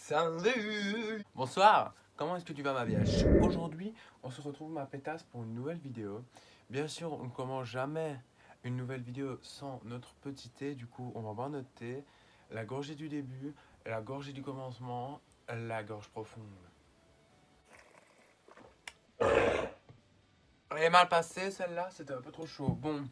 Salut! Bonsoir, comment est-ce que tu vas ma biche? Aujourd'hui, on se retrouve ma pétasse pour une nouvelle vidéo. Bien sûr, on ne commence jamais une nouvelle vidéo sans notre petit thé. Du coup, on va boire notre thé, la gorgée du début, la gorgée du commencement, la gorge profonde. Elle est mal passée celle-là, c'était un peu trop chaud. Bon,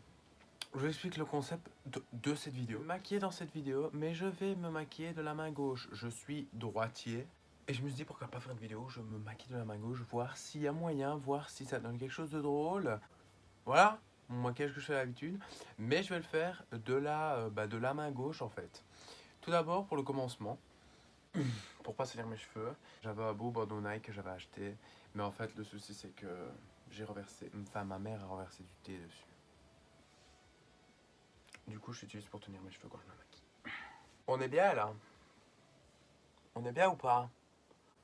je vous explique le concept de cette vidéo. Maquiller dans cette vidéo, mais je vais me maquiller de la main gauche. Je suis droitier. Et je me suis dit pourquoi pas faire une vidéo où je me maquille de la main gauche, voir s'il y a moyen, voir si ça donne quelque chose de drôle. Voilà, mon maquillage que je fais d'habitude. Mais je vais le faire de la main gauche en fait. Tout d'abord pour le commencement, pour pas salir mes cheveux, j'avais un beau bandeau Nike que j'avais acheté. Mais en fait le souci c'est que ma mère a renversé du thé dessus. Du coup je l'utilise pour tenir mes cheveux quand je me maquille. On est bien là? On est bien ou pas?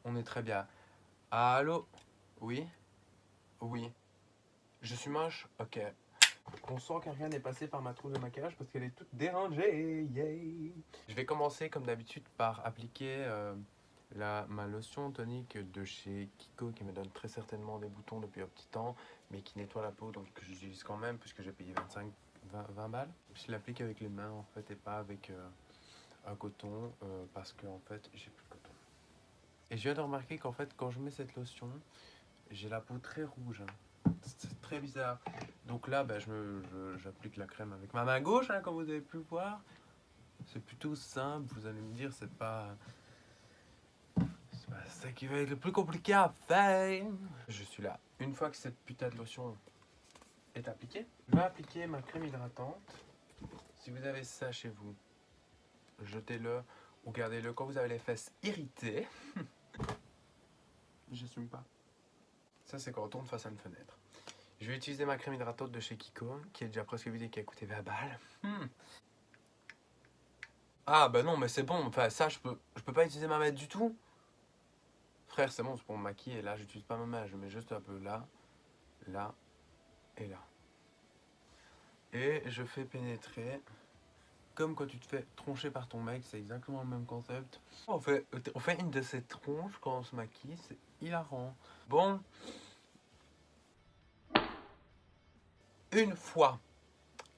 On est très bien. Allô? Oui? Oui. Je suis moche? Ok. On sent que rien n'est passé par ma trousse de maquillage parce qu'elle est toute dérangée. Yay. Je vais commencer comme d'habitude par appliquer ma lotion tonique de chez Kiko qui me donne très certainement des boutons depuis un petit temps mais qui nettoie la peau donc que j'utilise quand même puisque j'ai payé 20 balles. Je l'applique avec les mains en fait et pas avec un coton parce que en fait j'ai plus de coton. Et je viens de remarquer qu'en fait quand je mets cette lotion j'ai la peau très rouge. C'est très bizarre. Donc là, j'applique la crème avec ma main gauche, hein, comme vous avez pu le voir. C'est plutôt simple, vous allez me dire, c'est pas ça qui va être le plus compliqué à faire. Je suis là. Une fois que cette putain de lotion est appliquée, je vais appliquer ma crème hydratante. Si vous avez ça chez vous, jetez-le ou gardez-le quand vous avez les fesses irritées. J'assume pas. Ça, c'est quand on tourne face à une fenêtre. Je vais utiliser ma crème hydratante de chez Kiko, qui est déjà presque vidée et qui a coûté 20 balles. Ah bah non, mais c'est bon, enfin ça, je peux pas utiliser ma main du tout. Frère, c'est bon, c'est pour me maquiller. Là, j'utilise pas ma main, je mets juste un peu là, là et là. Et je fais pénétrer, comme quand tu te fais troncher par ton mec, c'est exactement le même concept. On fait une de ces tronches quand on se maquille, c'est hilarant. Bon, une fois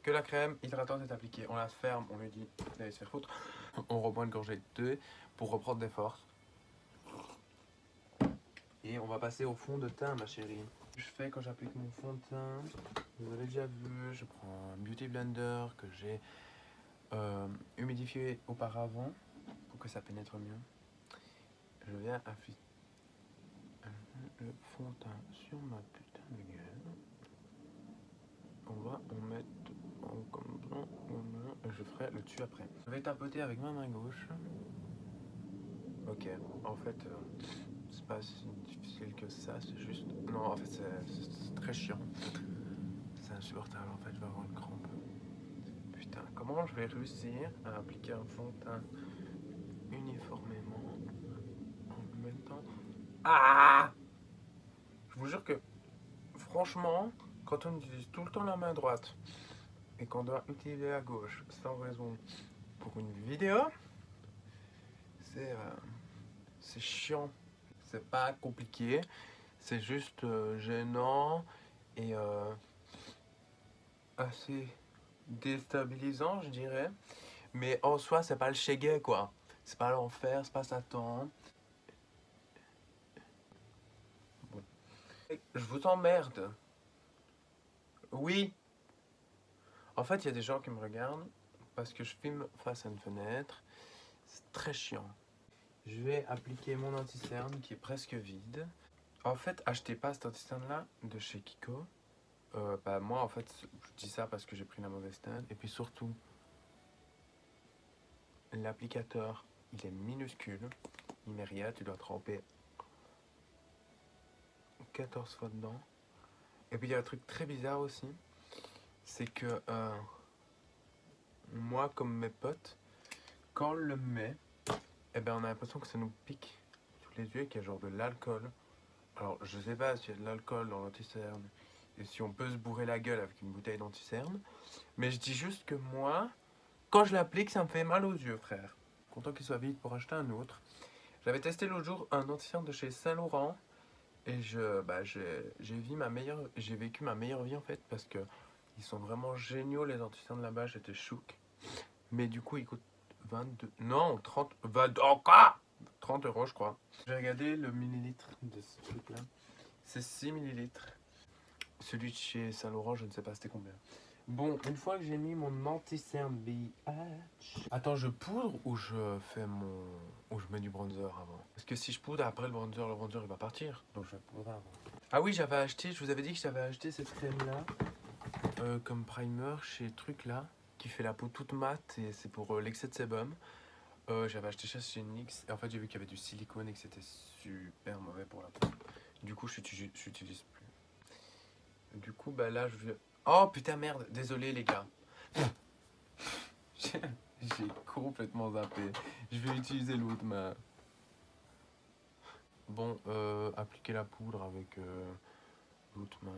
que la crème hydratante est appliquée, on la ferme, on lui dit d'aller se faire foutre. On reprend une gorgée de thé pour reprendre des forces. Et on va passer au fond de teint, ma chérie. Je fais quand j'applique mon fond de teint, vous avez déjà vu, je prends un beauty blender que j'ai humidifié auparavant pour que ça pénètre mieux. Je viens appliquer le fond de teint sur ma putain de gueule. On va en mettre comme ça, je ferai le dessus après. Je vais tapoter avec ma main gauche. Ok, en fait, c'est pas si difficile que ça, c'est juste... Non, en fait, c'est très chiant. C'est insupportable, en fait, je vais avoir une crampe. Putain, comment je vais réussir à appliquer un fond de teint uniformément en même temps... Ah! Je vous jure que, franchement, quand on utilise tout le temps la main droite et qu'on doit utiliser la gauche sans raison pour une vidéo, c'est chiant. C'est pas compliqué, c'est juste gênant et assez déstabilisant, je dirais. Mais en soi, c'est pas le Cheguet, quoi. C'est pas l'enfer, c'est pas Satan. Bon. Je vous emmerde. Oui. En fait, il y a des gens qui me regardent parce que je filme face à une fenêtre. C'est très chiant. Je vais appliquer mon anti-cerne qui est presque vide. En fait, achetez pas cet anti-cerne là de chez Kiko. Moi, en fait, je dis ça parce que j'ai pris la mauvaise teinte. Et puis surtout, l'applicateur, il est minuscule. Il met rien, tu dois tremper 14 fois dedans. Et puis il y a un truc très bizarre aussi. C'est que moi, comme mes potes, quand on le met, eh ben, on a l'impression que ça nous pique sous les yeux et qu'il y a genre de l'alcool. Alors, je sais pas s'il y a de l'alcool dans l'anti-cerne et si on peut se bourrer la gueule avec une bouteille d'anti-cerne. Mais je dis juste que moi, quand je l'applique, ça me fait mal aux yeux, frère. Content qu'il soit vide pour acheter un autre. J'avais testé l'autre jour un anti-cerne de chez Saint-Laurent. Et j'ai vécu ma meilleure vie en fait. Parce que ils sont vraiment géniaux les anti-cernes là-bas. J'étais chouk. Mais du coup, ils coûtent 22... Non, 30... 20, encore 30 euros je crois. J'ai regardé le millilitre de ce truc-là. C'est 6 millilitres. Celui de chez Saint-Laurent, je ne sais pas c'était combien. Bon, une fois que j'ai mis mon anti-cerne BH... Attends, je poudre ou je fais mon... ou je mets du bronzer avant? Parce que si je poudre après le bronzer il va partir. Donc je vais poudrer avant. Ah oui, j'avais acheté, je vous avais dit que j'avais acheté cette crème-là. Comme primer chez truc là. Qui fait la peau toute mate et c'est pour l'excès de sébum. J'avais acheté ça chez NYX. Et en fait, j'ai vu qu'il y avait du silicone et que c'était super mauvais pour la peau. Du coup, je n'utilise plus. Du coup, bah là, je vais... Oh putain, merde, désolé les gars. J'ai complètement zappé. Je vais utiliser l'autre main. Bon, appliquer la poudre avec l'autre main.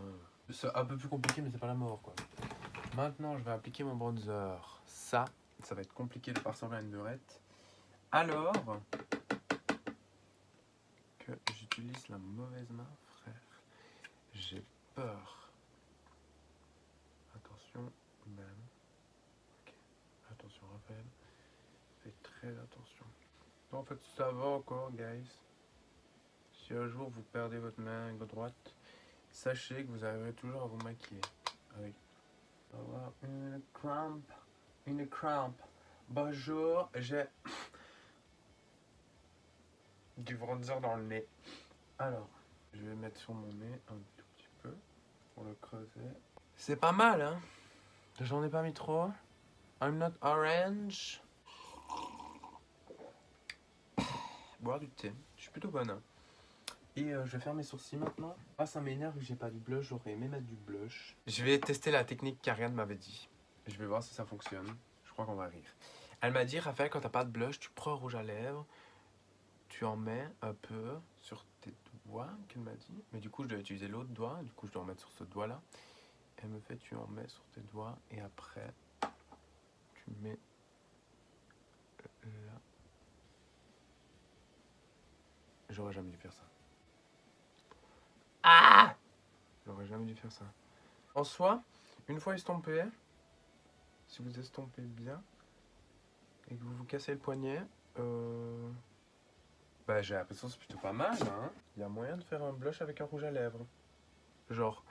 C'est un peu plus compliqué, mais c'est pas la mort quoi. Maintenant, je vais appliquer mon bronzer. Ça va être compliqué de pas ressembler à une beurette. Alors que j'utilise la mauvaise main, frère. J'ai peur. Attention, même. Ok. Attention, Raphaël. Faites très attention. En fait, ça va encore, guys. Si un jour vous perdez votre main droite, sachez que vous arriverez toujours à vous maquiller. Avec avoir une crampe. Une crampe. Bonjour, j'ai du bronzer dans le nez. Alors, je vais mettre sur mon nez un tout petit peu pour le creuser. C'est pas mal, hein? J'en ai pas mis trop. I'm not orange. Boire du thé. Je suis plutôt bonne. Hein. Et je vais faire mes sourcils maintenant. Ah, ça m'énerve que j'ai pas du blush. J'aurais aimé mettre du blush. Je vais tester la technique qu'Ariane m'avait dit. Je vais voir si ça fonctionne. Je crois qu'on va rire. Elle m'a dit, Raphaël, quand t'as pas de blush, tu prends un rouge à lèvres. Tu en mets un peu sur tes doigts, qu'elle m'a dit. Mais du coup, je dois utiliser l'autre doigt. Du coup, je dois en mettre sur ce doigt-là. Elle me fait, tu en mets sur tes doigts. Et après, tu mets là. J'aurais jamais dû faire ça. Ah! J'aurais jamais dû faire ça. En soi, une fois estompé, si vous estompez bien et que vous vous cassez le poignet, bah j'ai l'impression que c'est plutôt pas mal. Hein. Il y a moyen de faire un blush avec un rouge à lèvres. Genre.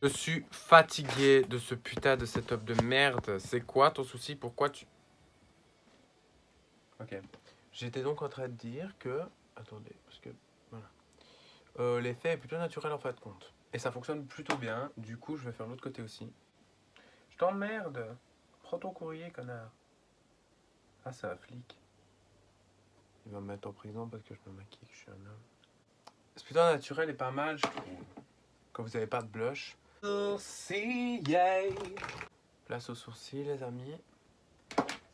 Je suis fatigué de ce putain de setup de merde. C'est quoi ton souci? Pourquoi tu... Ok. J'étais donc en train de dire que... Attendez, parce que... Voilà. L'effet est plutôt naturel en fin de compte. Et ça fonctionne plutôt bien. Du coup, je vais faire l'autre côté aussi. Je t'emmerde. Prends ton courrier, connard. Ah, c'est un flic. Il va me mettre en prison parce que je me maquille, que je suis un homme. C'est plutôt naturel et pas mal, je trouve. Quand vous n'avez pas de blush. Sourcils, yeah. Place aux sourcils, les amis.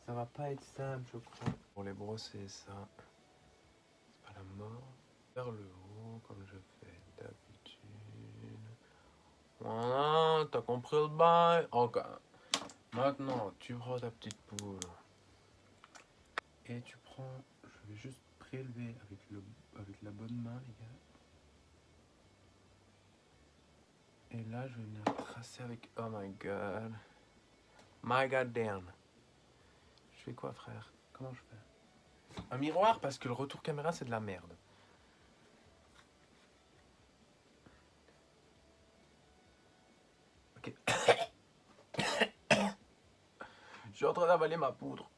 Ça va pas être simple, je crois. Pour les brosser, ça, c'est pas la mort. Vers le haut, comme je fais d'habitude. Voilà, t'as compris le bail. Encore. Maintenant, tu prends ta petite poule. Et tu prends... Je vais juste prélever avec la bonne main, les gars. Et là, je vais venir tracer avec... Oh my god. My god damn. Je fais quoi, frère? Comment je fais? Un miroir, parce que le retour caméra, c'est de la merde. Ok. Je suis en train d'avaler ma poudre.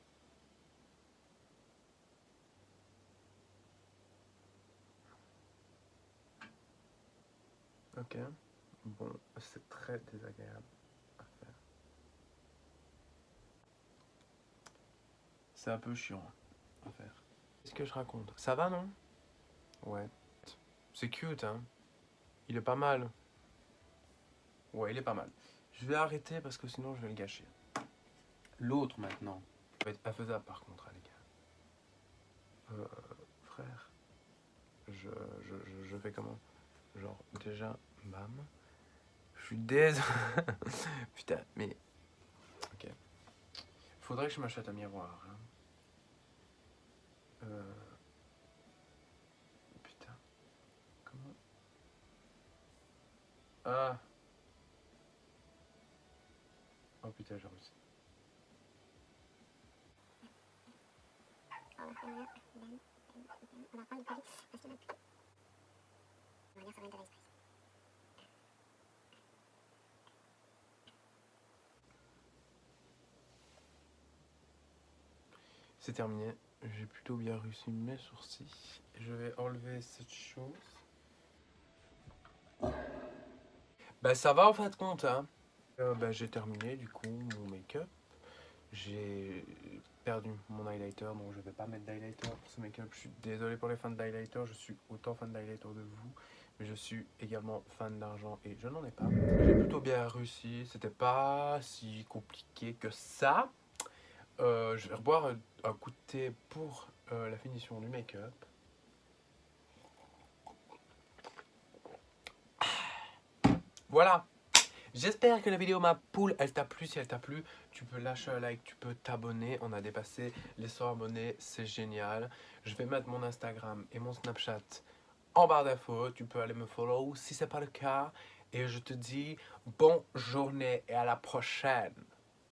Ok. Bon, c'est très désagréable à faire. C'est un peu chiant à faire. Qu'est-ce que je raconte? Ça va, non? Ouais. C'est cute, hein? Il est pas mal. Ouais, il est pas mal. Je vais arrêter parce que sinon je vais le gâcher. L'autre maintenant. Ça va être infaisable par contre, les gars. Frère. Je fais comment? Genre, déjà, bam. Je suis désolé. Putain, mais... Ok. Faudrait que je m'achète un miroir. Hein. Putain. Comment? Ah. Oh putain, j'ai réussi. C'est terminé. J'ai plutôt bien réussi mes sourcils. Je vais enlever cette chose. Bah ça va en fin de compte. Hein. J'ai terminé du coup mon make-up. J'ai perdu mon highlighter, donc je vais pas mettre d'highlighter pour ce make-up. Je suis désolé pour les fans d'highlighter, je suis autant fan d'highlighter de vous, mais je suis également fan d'argent et je n'en ai pas. J'ai plutôt bien réussi, c'était pas si compliqué que ça. Je vais reboire un coup de thé pour la finition du make-up. Voilà. J'espère que la vidéo ma poule, elle t'a plu. Si elle t'a plu, tu peux lâcher un like, tu peux t'abonner. On a dépassé les 100 abonnés, c'est génial. Je vais mettre mon Instagram et mon Snapchat en barre d'infos. Tu peux aller me follow si c'est pas le cas. Et je te dis bonne journée et à la prochaine.